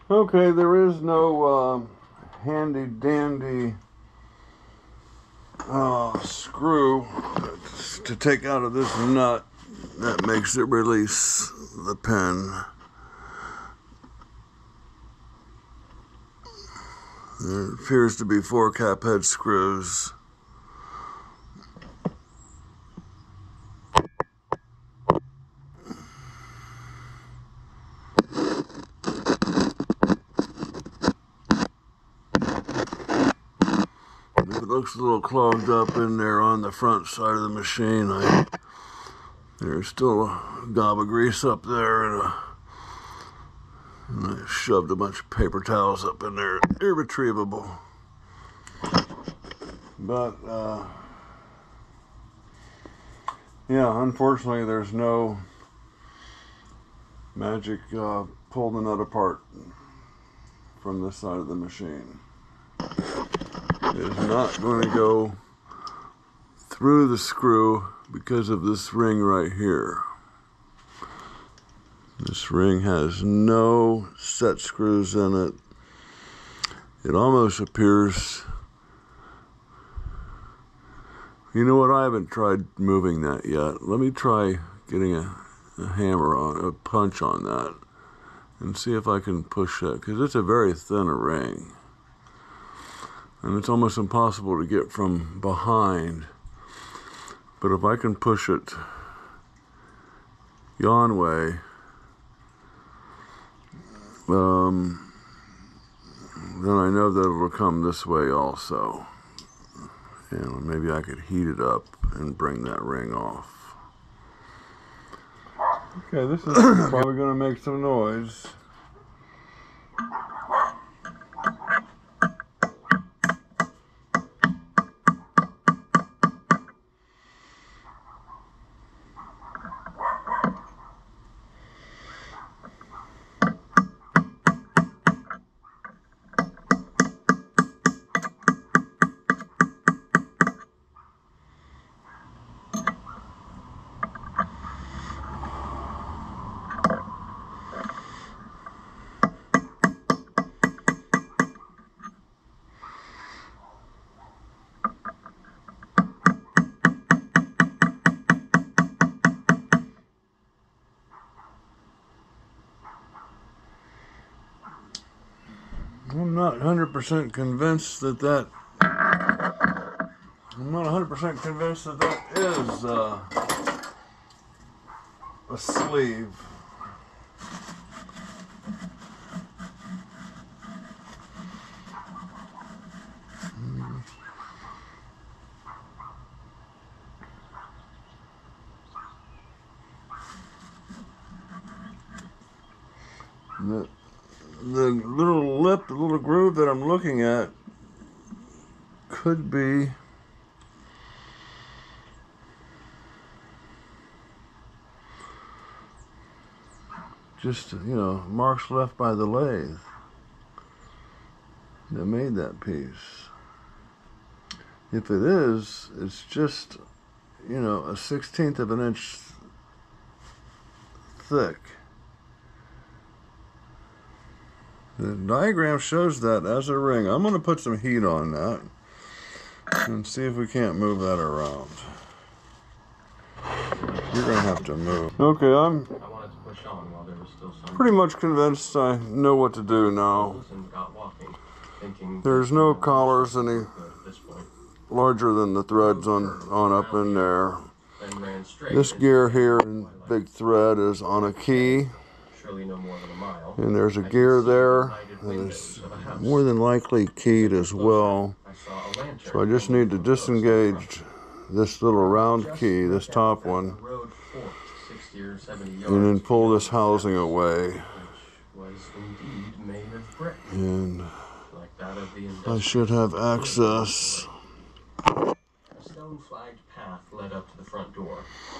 Okay, there is no handy dandy screw to take out of this nut that makes it release the pin. There appears to be 4 cap head screws. It looks a little clogged up in there on the front side of the machine. There's still a gob of grease up there, and I shoved a bunch of paper towels up in there, irretrievable. But yeah, unfortunately, there's no magic pull the nut apart from this side of the machine. It is not going to go through the screw because of this ring right here. This ring has no set screws in it. It almost appears, you know what, I haven't tried moving that yet. Let me try getting a hammer on, a punch on that, and see if I can push that, because it's a very thin ring. And it's almost impossible to get from behind. But if I can push it yon way, then I know that it'll come this way also. And maybe I could heat it up and bring that ring off. Okay, this is probably going to make some noise. I'm not 100% convinced that is a sleeve. The little lip, the little groove that I'm looking at could be just, marks left by the lathe that made that piece. If it is, it's just, a 1/16 of an inch thick. The diagram shows that as a ring. I'm going to put some heat on that and see if we can't move that around. You're going to have to move. Okay, I'm pretty much convinced I know what to do now. There's no collars any larger than the threads on up in there. This gear here in big thread is on a key. And there's a gear there that is more than likely keyed as well. So I just need to disengage this little round key, this top one, and then pull this housing away. And I should have access. A stone-flagged path led up to the front door,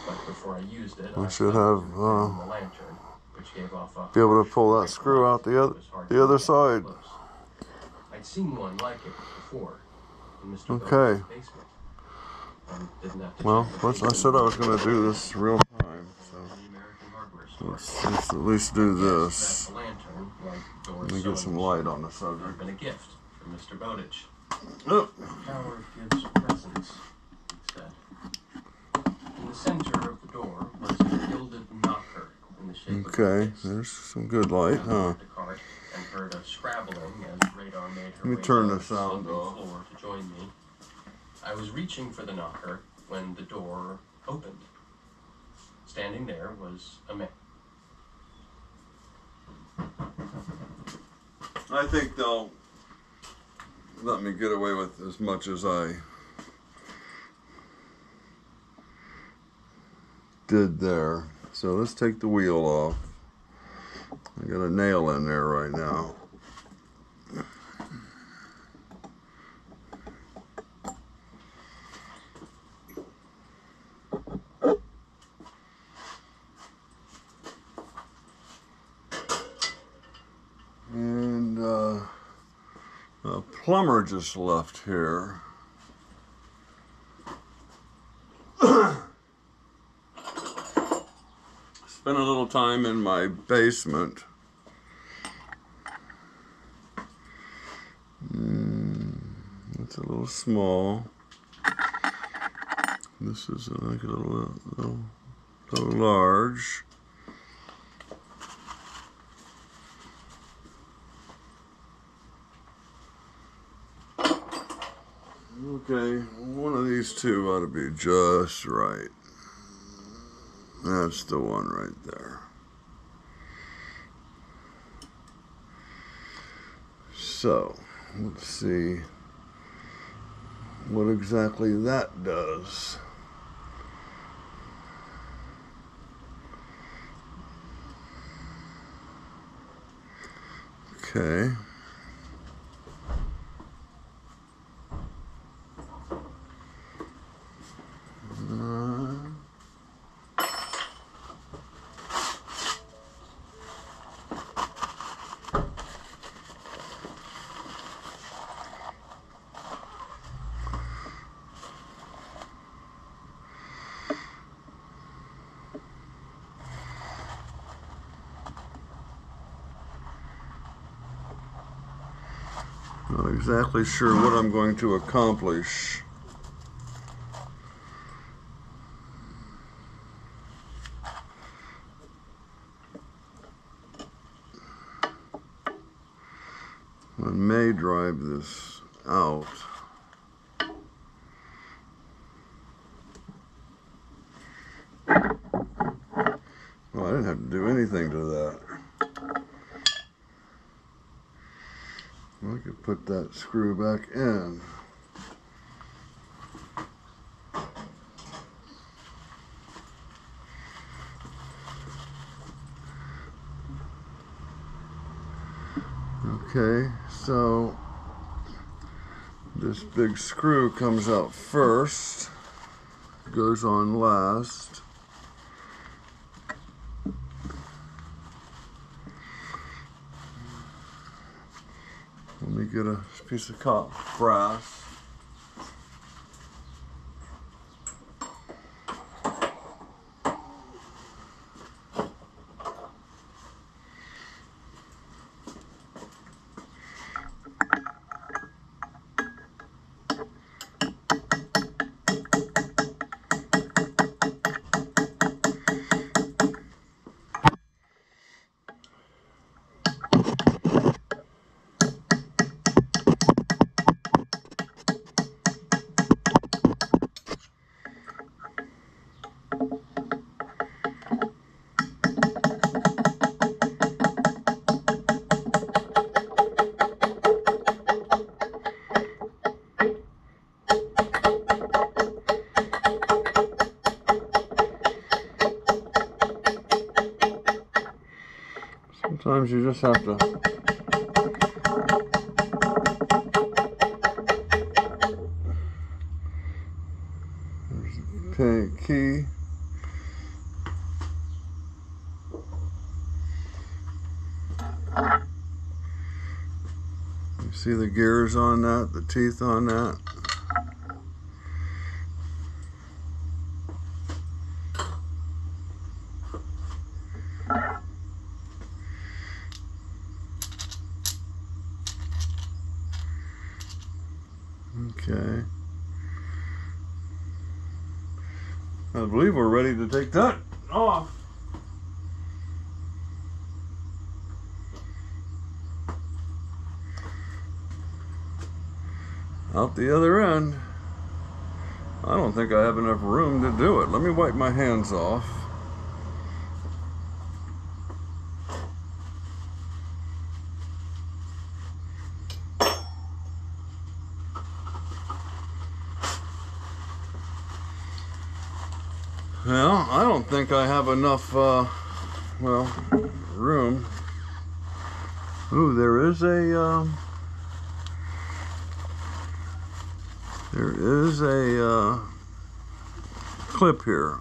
but before I used it, I should have the lantern. Be able to pull that screw out the other side. I'd seen one like it before in Mr. Okay. basement. Well, I said I was going to do this real time, so let's at least do this. pattern, like doors. Let me get some light on the had subject. been a gift from Mr. Bowditch. Oh. Power gives presents, he said. In the center of the door was a gilded knocker in the shape of a fist. There's some good light, huh? The cart and heard a scrabbling as Radar made her Let me way turn down the sound off. floor to join me. I was reaching for the knocker when the door opened. Standing there was a man. I think they'll let me get away with as much as I did there. So let's take the wheel off. I got a nail in there right now. And a plumber just left here. Spent a little time in my basement. It's a little small. This is like a little large. Okay, one of these two ought to be just right. That's the one right there. So, let's see what exactly that does. Okay. Not exactly sure what I'm going to accomplish. I may drive this out. Well, I didn't have to do anything to that. I could put that screw back in. Okay, so this big screw comes out first, goes on last. Let me get a piece of brass. Sometimes you just have to there's the key. You see the gears on that, the teeth on that? Okay. I believe we're ready to take that off. Out the other end. I don't think I have enough room to do it. Let me wipe my hands off. Well, I don't think I have enough, well, room. Ooh, there is a clip here.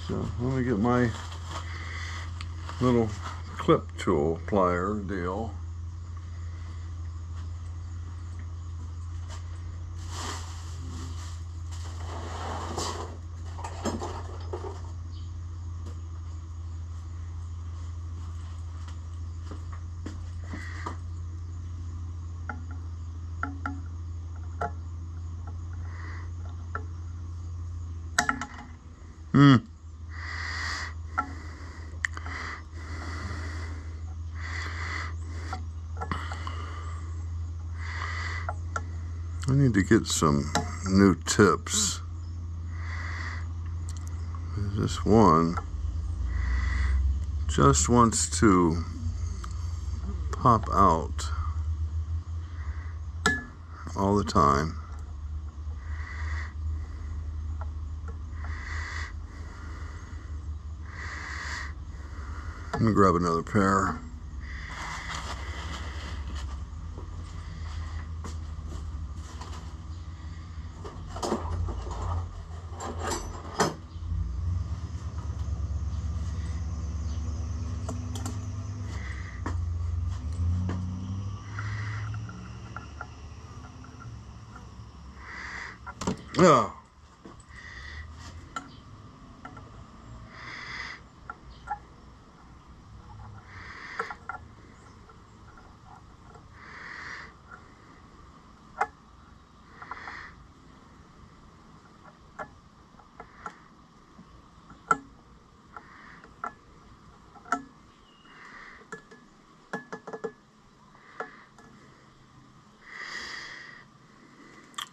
So let me get my little clip tool plier deal. I need to get some new tips. This one just wants to pop out all the time. Let me grab another pair. Yeah.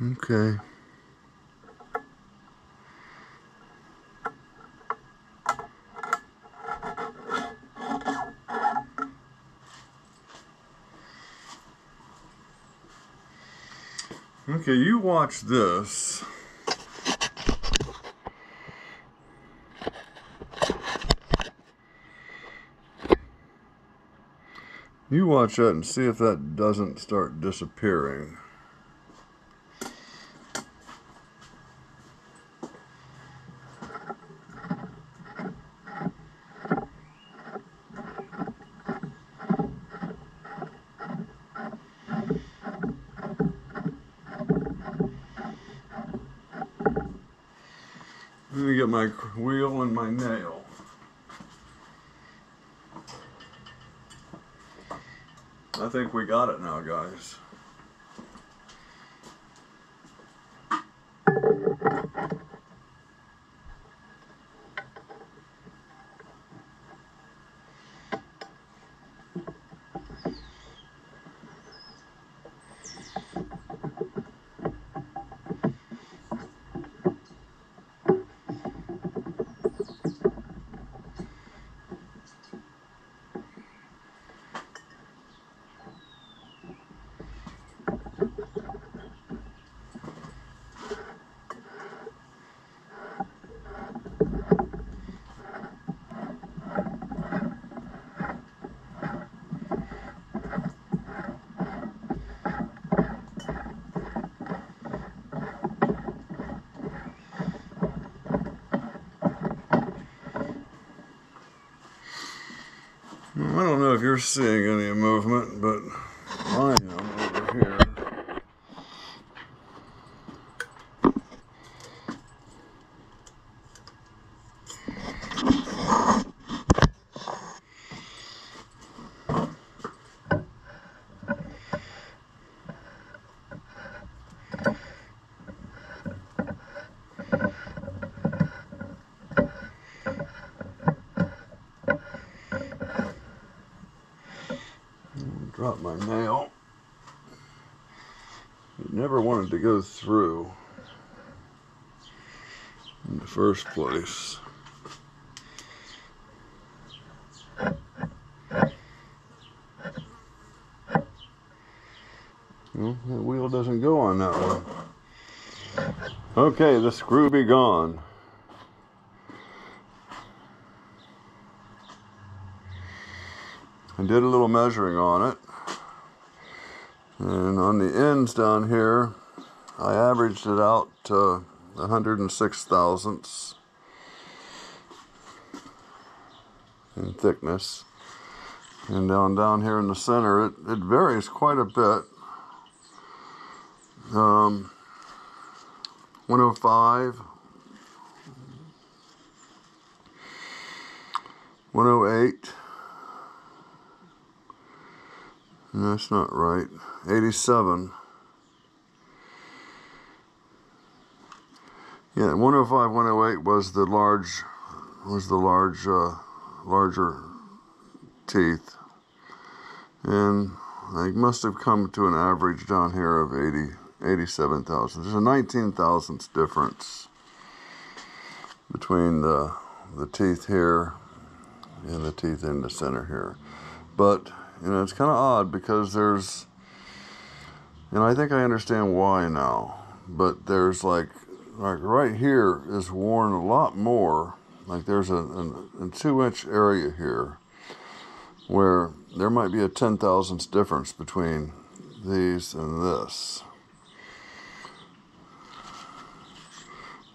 Okay. Okay, you watch this. You watch that and see if that doesn't start disappearing. Let me get my wheel and my nail. I think we got it now, guys. I don't know if you're seeing any movement, but I am over here. Drop my nail. It never wanted to go through in the first place. Well, that wheel doesn't go on that one. Okay, the screw be gone. I did a little measuring on it. And on the ends down here, I averaged it out to 106 thousandths in thickness. And down here in the center, it varies quite a bit. 105, 108, no, that's not right, 87, yeah, 105, 108 was the larger teeth, and I must have come to an average down here of 87 thousandths. There's a 19 thousandths difference between the teeth here and the teeth in the center here. But, you know, it's kind of odd because there's, and I think I understand why now, but there's like right here is worn a lot more. Like there's a 2-inch area here where there might be a 10 thousandths difference between these and this.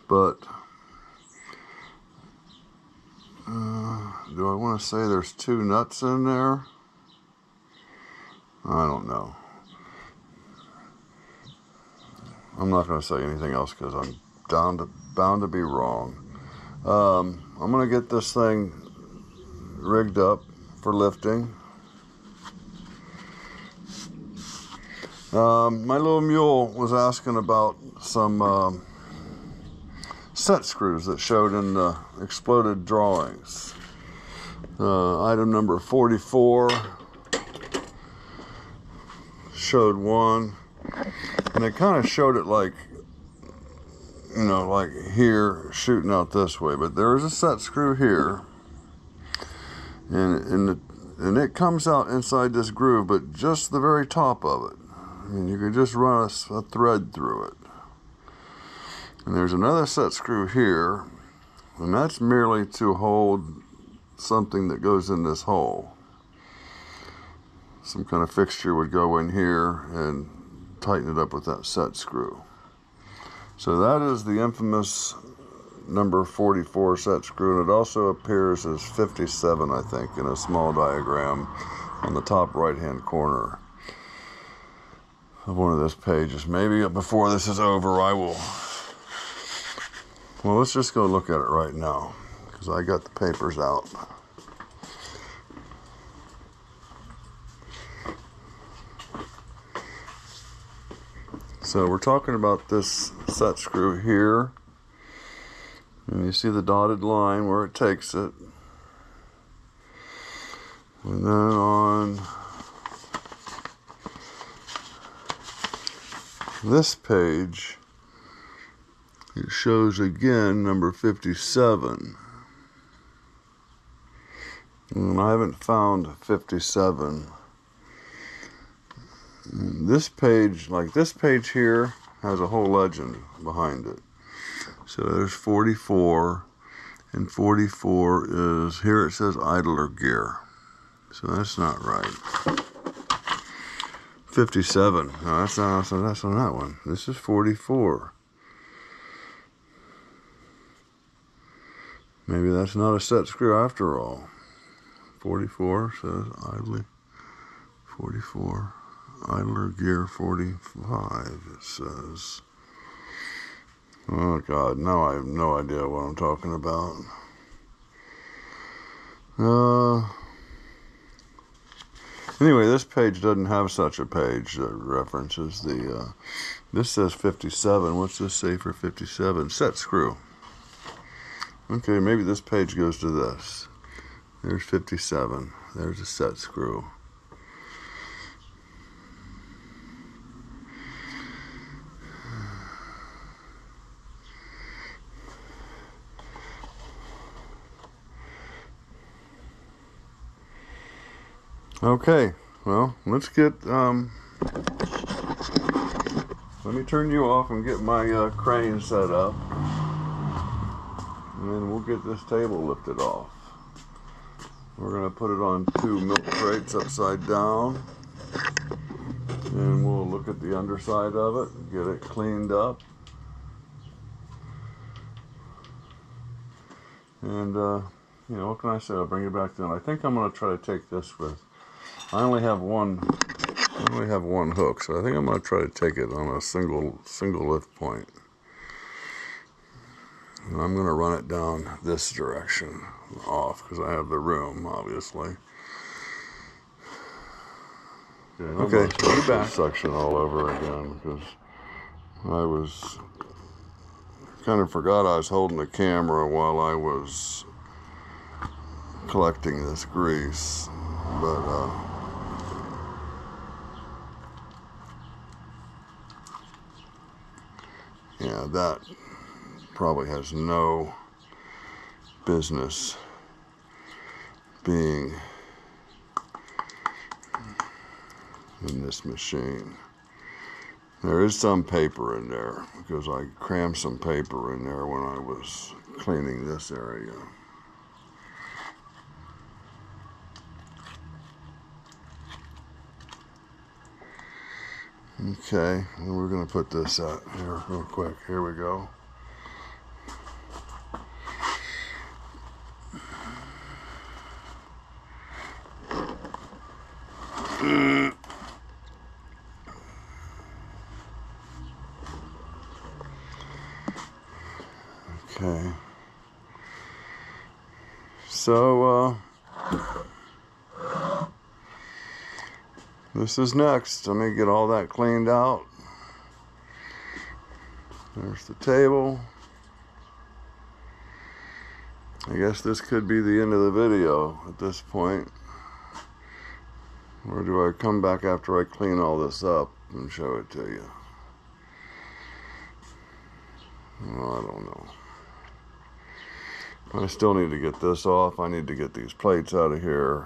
But do I want to say there's 2 nuts in there? I don't know. I'm not going to say anything else because I'm bound to be wrong. I'm going to get this thing rigged up for lifting. My little mule was asking about some set screws that showed in the exploded drawings. Item number 44 showed one, and it kind of showed it like, you know, like here shooting out this way, but there is a set screw here, and it comes out inside this groove, but just the very top of it. I mean, you could just run a thread through it. And there's another set screw here, and that's merely to hold something that goes in this hole. Some kind of fixture would go in here and tighten it up with that set screw. So that is the infamous number 44 set screw, and it also appears as 57, I think, in a small diagram on the top right-hand corner of one of those pages. Maybe before this is over, I will. Well, let's just go look at it right now, because I got the papers out. So we're talking about this set screw here, and you see the dotted line where it takes it. And then on this page, it shows again number 57. And I haven't found 57. This page, like this page here, has a whole legend behind it. So there's 44, and 44 is, here it says idler gear. So that's not right. 57, no, that's on that one. This is 44. Maybe that's not a set screw after all. 44 says idler, 44. Idler gear 45, it says. Oh God, now I have no idea what I'm talking about. Anyway, this page doesn't have such a page that references the, this says 57. What's this say for 57? Set screw. Okay, maybe this page goes to this. There's 57. There's a set screw. Okay, well, let's get, let me turn you off and get my crane set up. And then we'll get this table lifted off. We're going to put it on 2 milk crates upside down. And we'll look at the underside of it, get it cleaned up. And, you know, what can I say? I'll bring it back then. I think I'm going to try to take this with, I only have one hook, so I think I'm going to try to take it on a single lift point. And I'm going to run it down this direction off because I have the room, obviously. Okay, we're back. Section all over again because I was kind of forgot I was holding the camera while I was collecting this grease, but yeah, that probably has no business being in this machine. There is some paper in there because I crammed some paper in there when I was cleaning this area. Okay, and we're going to put this out here real quick. Here we go. Okay. So, this is next. Let me get all that cleaned out. There's the table. I guess this could be the end of the video at this point. Or do I come back after I clean all this up and show it to you? Well, I don't know. I still need to get this off. I need to get these plates out of here.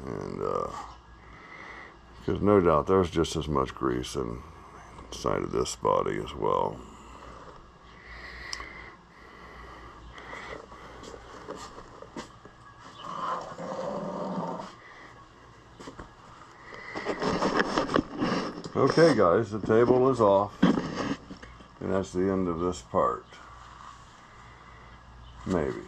And, because no doubt there's just as much grease inside of this body as well. Okay guys, the table is off. And that's the end of this part. Maybe.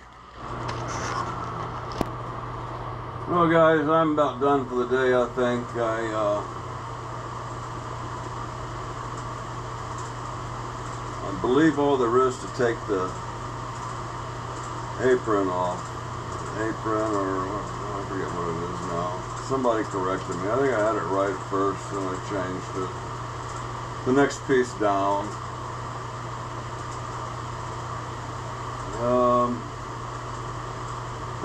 Well guys, I'm about done for the day, I think. I believe all there is to take the apron off. Apron, or I forget what it is now. Somebody corrected me. I think I had it right at first, and I changed it. The next piece down.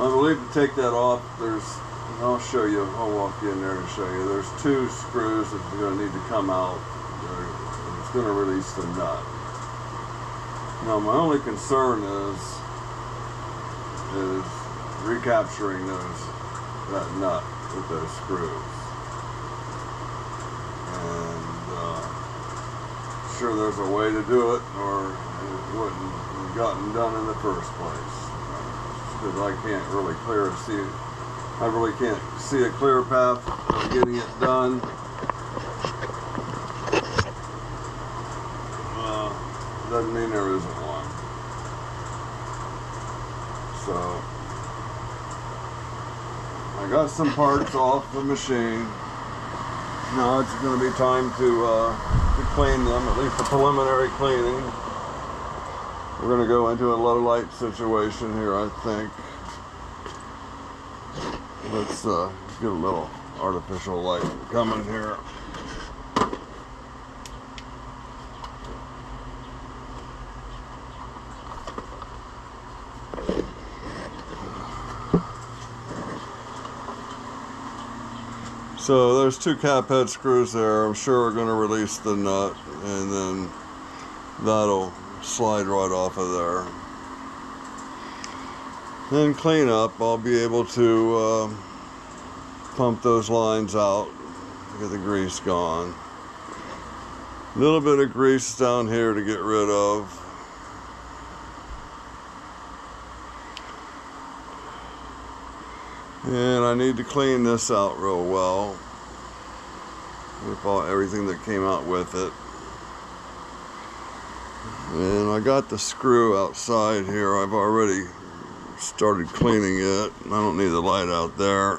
I believe to take that off, I'll show you, I'll walk you in there and show you. There's 2 screws that are going to need to come out. It's going to release the nut. Now my only concern is recapturing that nut with those screws. And sure there's a way to do it, or it wouldn't have gotten done in the first place. Because I can't really I really can't see a clear path of getting it done. Doesn't mean there isn't one. So I got some parts off the machine. Now it's going to be time to clean them, at least the preliminary cleaning. We're going to go into a low light situation here, I think. Let's get a little artificial light coming here. So there's 2 cap head screws there. I'm sure we're going to release the nut, and then that'll slide right off of there. Then clean up, I'll be able to pump those lines out to get the grease gone. A little bit of grease down here to get rid of. And I need to clean this out real well with everything that came out with it. And I got the screw outside here. I've already started cleaning it. I don't need the light out there.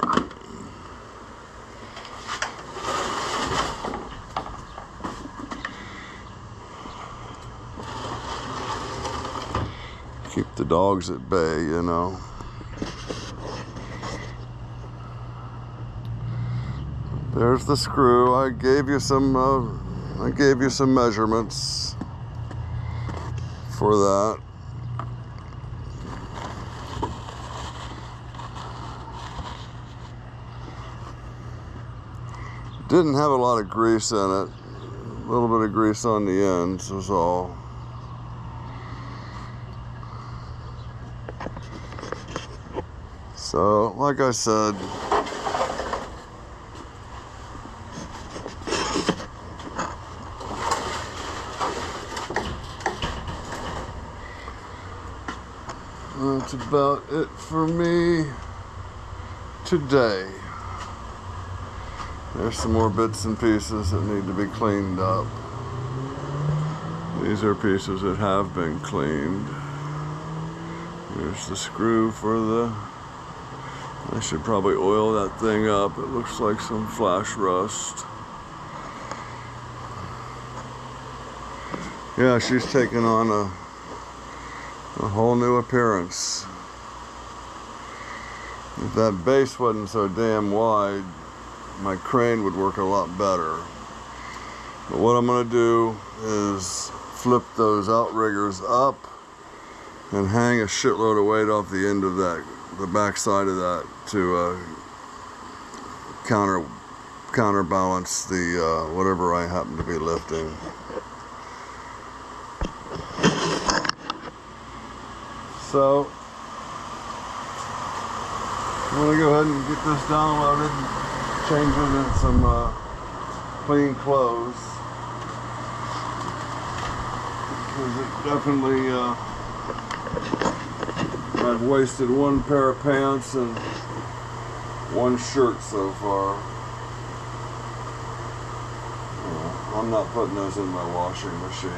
Keep the dogs at bay, you know. There's the screw. I gave you some measurements for that. Didn't have a lot of grease in it. A little bit of grease on the ends was all. So, like I said, that's about it for me today. There's some more bits and pieces that need to be cleaned up. These are pieces that have been cleaned. There's the screw for the... I should probably oil that thing up. It looks like some flash rust. Yeah, she's taking on a whole new appearance. If that base wasn't so damn wide, my crane would work a lot better. But what I'm going to do is flip those outriggers up and hang a shitload of weight off the end of that, the back side of that, to counterbalance the whatever I happen to be lifting. So I'm going to go ahead and get this downloaded and change it in some clean clothes, because it definitely I've wasted one pair of pants and one shirt so far. I'm not putting those in my washing machine.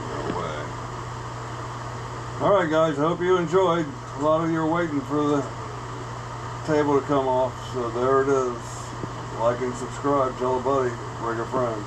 No way. Alright guys, I hope you enjoyed. A lot of you are waiting for the table to come off, so there it is. Like and subscribe, tell a buddy, bring a friend.